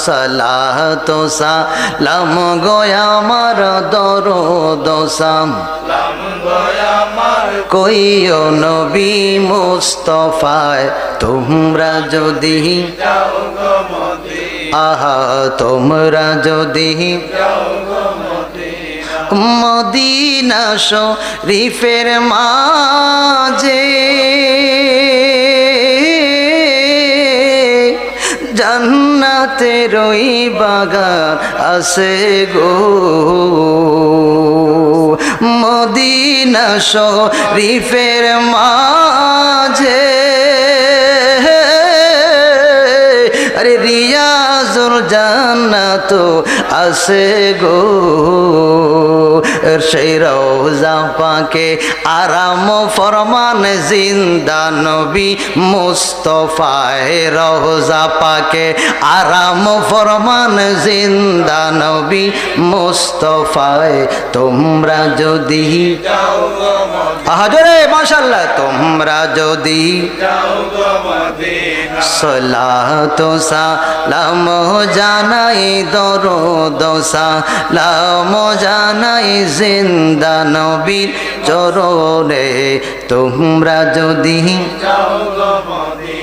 সালাতু সালাম গো আমার দরুদ সালাম গো আমার কইও নবী মুস্তাফায় তোমরা যদি যাও গো মদিনা তোমরা যদি যাও গো মদিনা মদিনা শরীফের মাঝে জান্নাতের ওই বাগান আছে গো মদিনা শরীফের মাঝে আরে রিয়াজুল জান্নাত আছে গো সেই রওজা পাকে আরাম ফরমান জিন্দা নবী মুস্তাফায়ে রওজা পাকে আরাম ফরমান জিন্দা নবী মুস্তাফায়ে তোমরা যদি যাও গো মদিনা আহারে মাশাআল্লাহ তোমরা যদি যাও গো মদিনা সালাতু সালাম জানাই দরুদ সালাম জানাই জিন্দা নবীর চরণে তোমরা যদি যাও গো মদিনা